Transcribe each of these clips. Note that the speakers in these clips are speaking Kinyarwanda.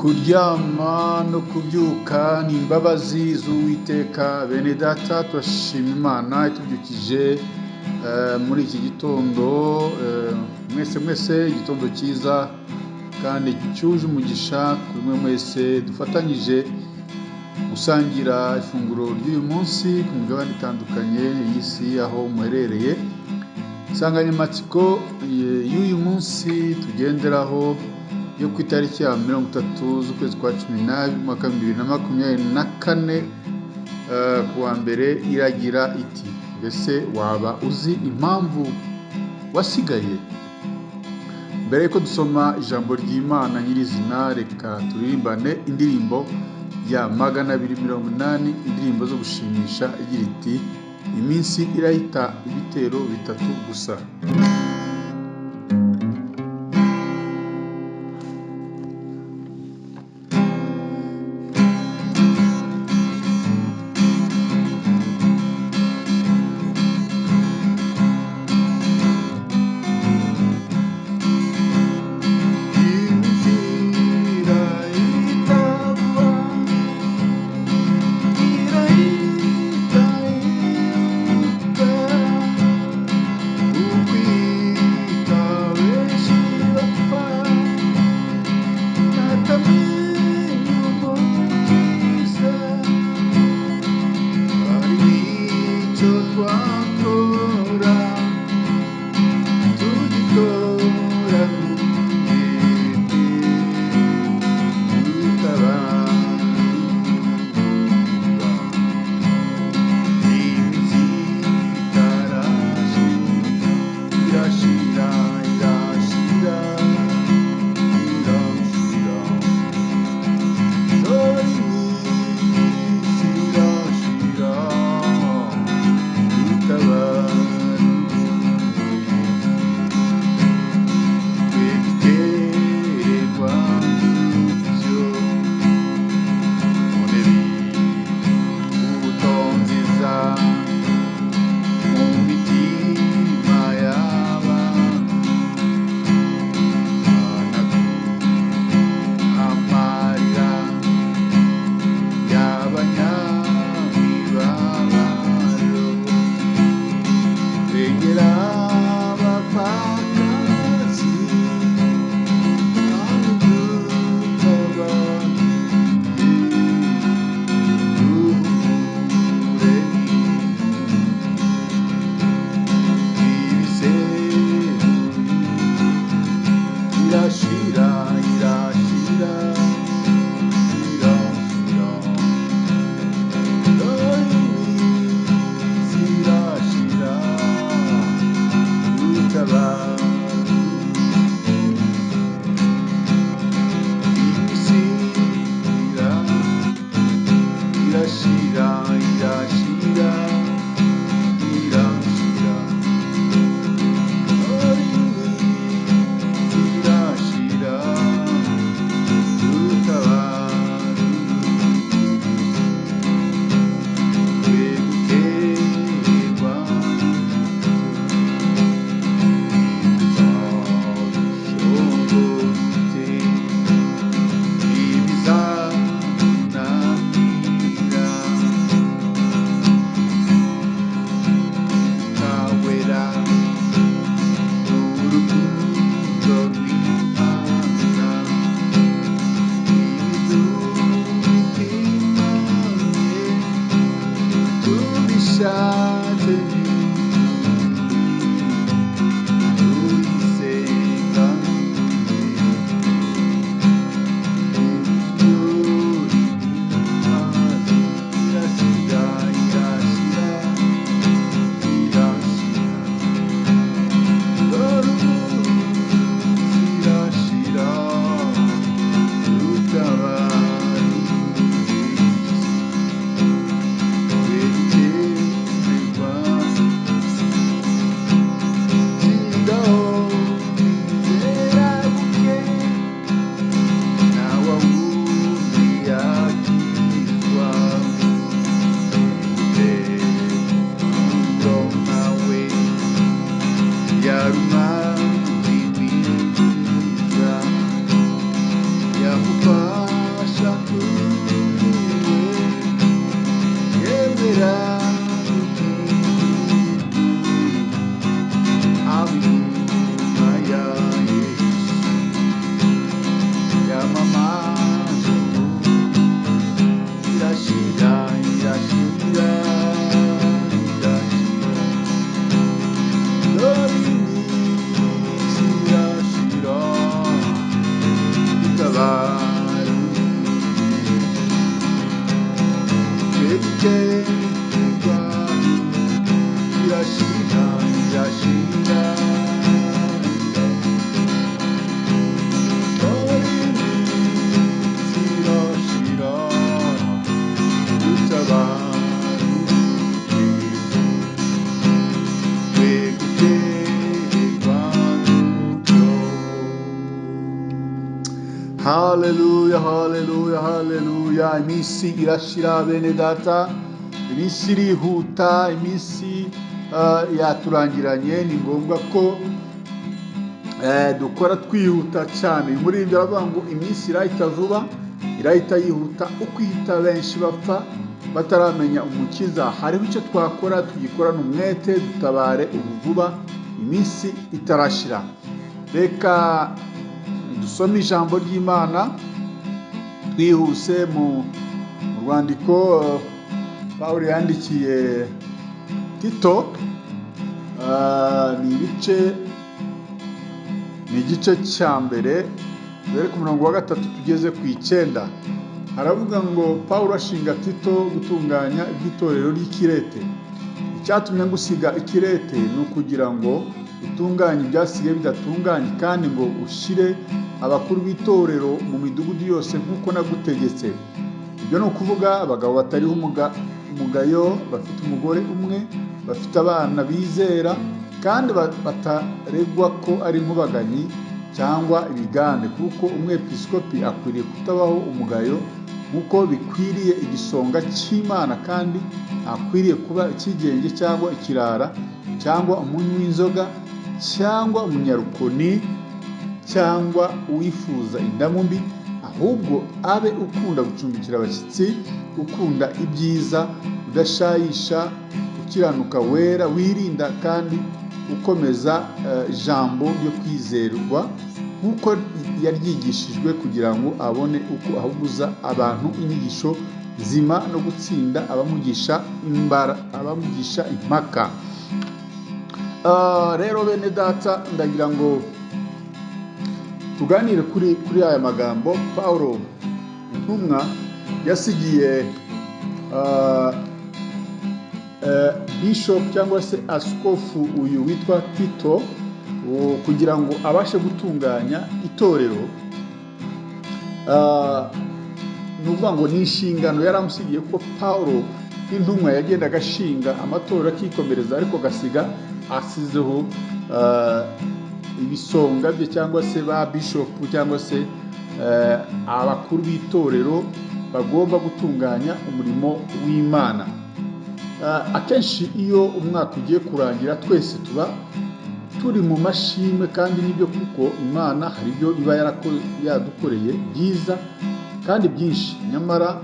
Kuryama no kubyuka ni imbabazi z'Uwiteka. Bene data turashima Imana itubyukije muri iki gitondo, mwese igitondo cyiza kandi cyuje umugisha kuri mwe mwese dufatanyije gusangira ifunguro ry'uyu munsi ku migabane itandukanye y'isi aho muherereye. Insanganyamatsiko y'uyu munsi tugenderaho yo ku itariki ya 30 z'ukwezi kwa 12 mwaka 2024 ku wa mbere iragira iti: mbese waba uzi impamvu wasigaye? Mbere yuko dusoma ijambo ry'Imana nyirizina, reka turirimbane indirimbo ya 280, indirimbo zo gushimisha igira iti: iminsi irahita ibitero bitatu gusa. Haleluya, haleluya, haleluya. Iminsi irashira bene data, iminsi irihuta, iminsi yaturangiranye. Ni ngombwa ko dukora twihuta cyane. Umuririmbyi aravuga ngo iminsi irahita vuba, irahita yihuta, uko ihita benshi bapfa bataramenya umukiza. Hariho icyo twakora, tugikorana umwete, dutabare ubu vuba, iminsi itarashira. Reka dusome ijambo ry'Imana twihuse mu rwandiko Pawulo yandikiye Tito. Ni igice cya mbere, dore ku murongo wa 3 tugeze ku 9. Haravuga ngo Pawulo ashinga Tito gutunganya iby'itorero ry'Ikirete. Icyatumye ngusiga Ikirete ni ukugira ngo utunganye ibyasigaye bidatunganye, kandi ngo ushire abakuru b'itorero mu midugudu yose nk'uko nagutegetse. Ibyo ni ukuvuga abagabo batariho umugayo, bafite umugore umwe, bafite abana bizera, kandi bataregwa ko ari inkubaganyi cyangwa ibigande, kuko umwepiskopi akwiriye kutabaho umugayo nk'uko bikwiriye igisonga cy'Imana, kandi akwiriye kuba ikigenge cyangwa ikirara cyangwa umunywi w'inzoga cyangwa umunyarukoni cyangwa uwifuza indamu mbi, ahubwo abe ukunda gucumbikira abashyitsi, ukunda ibyiza, udashayisha, ukiranuka, wera, wirinda kandi ukomeza ijambo ryo kwizerwa nk'uko yaryigishijwe, kugira ngo abone uko ahuguza abantu inyigisho zima no gutsinda abamugisha impaka. Rero bene data, ndagira ngo tuganire kuri aya magambo Pawulo intumwa yasigiye bishop cyangwa se askofu uyu witwa Tito, kugira ngo abashe gutunganya itorero. Ni ukuvuga ngo ni inshingano yaramusigiye, ko Pawulo intumwa yagendaga ashinga amatorero akikomereza, ariko gasiga asizeho ibisonga bye, cyangwa se ba bishop cyangwa se abakuru b'itorero bagomba gutunganya umurimo w'Imana. Akenshi iyo umwaka ugiye kurangira, twese tuba turi mu mashimwe, kandi nibyo, kuko Imana hari ibyo iba yadukoreye byiza kandi byinshi. Nyamara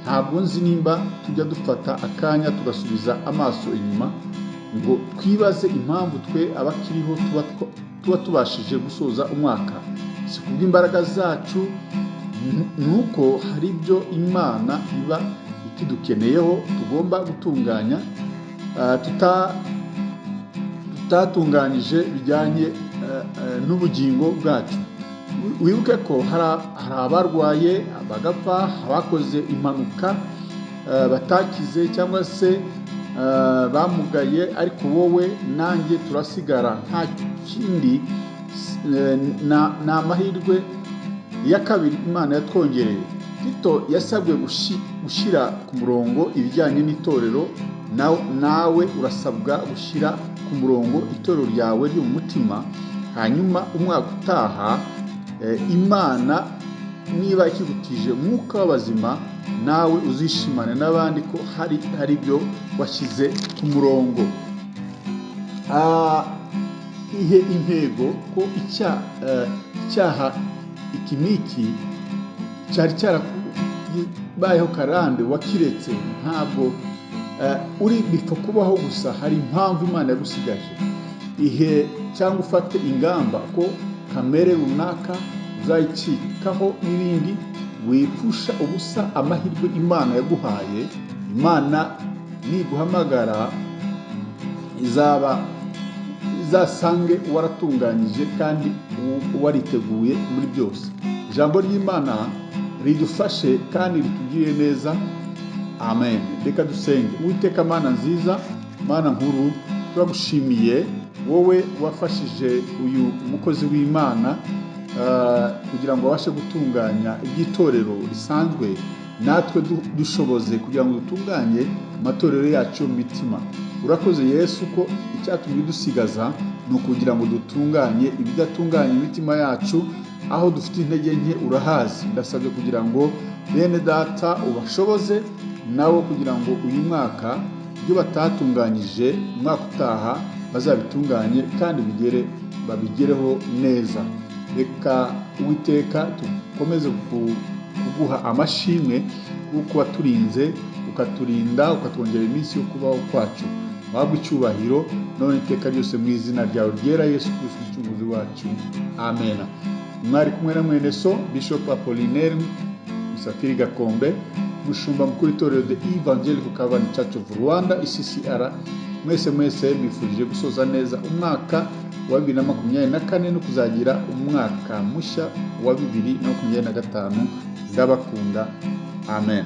ntabwo nzi nimba tujya dufata akanya tugasubiza amaso inyuma ngo twibaze impamvu twe abakiriho tuba tubashije gusoza umwaka. Si kubw'imbaraga zacu, nuko hari ibyo Imana iba ikidukeneyeho tugomba gutunganya, tutatunganyije bijyanye n'ubugingo bwacu. Wibuke ko hari abarwaye bagapfa, abakoze impanuka batakize, cyangwa se bamugaye, ariko wowe nanjye turasigara nta kindi. Ni amahirwe ya kabiri Imana yatwongereye. Tito yasabwe gushyira ku murongo ibijyanye n'itorero. Nawe urasabwa gushyira ku murongo itorero ryawe ryo mu mutima. Hanyuma umwaka utaha, Imana niba ikigutije umwuka w'abazima, nawe uzishimane n'abandi ko hari ibyo washyize ku murongo. Ihe intego ko icyaha iki n'iki cyari cyarabayeho karande, wakiretse. Ntabwo uri bipfa kubaho gusa, hari impamvu Imana yagusigaje ihe, cyangwa ufate ingamba ko kamere runaka uzayicikaho n'ibindi, wipfusha ubusa amahirwe Imana yaguhaye. Imana niguhamagara izasange waratunganyije kandi wariteguye muri byose. Ijambo ry'Imana ridufashe kandi ritugirire neza. Amen. Reka dusenge. Uwiteka Mana nziza, Mana nkuru, turagushimiye wowe wafashije uyu mukozi w'Imana kugira ngo abashe gutunganya iby'itorero risanzwe, natwe dushoboze kugira ngo dutunganye amatorero yacu mu mitima. Urakoze Yesu ko icyatumye dusigaza ni ukugira ngo dutunganye ibidatunganya imitima yacu, aho dufite intege nke urahazi. Ndasabye kugira ngo bene data ubashoboze nabo kugira ngo uyu mwaka ibyo batatunganyije umwaka utaha bazabitunganye kandi babigereho neza. Reka Uwiteka dukomeze kuguha amashimwe kuko waturinze, ukaturinda, ukatwongera iminsi yo kubaho kwacu. Wabwe icyubahiro none iteka ryose mu izina ryawe ryera Yesu Kristo umucunguzi wacu. Amen. Mwari kumwe na mwene so Bishop Apollinaire Musafiri Gakombe, mushumba mukuru itorero The Evangelical Calvary Church of Rwanda ECCR. Mwese bifurije gusoza neza umwaka wa 2024 no kuzagira umwaka mushya wa 2025. Ndabakunda. Amen.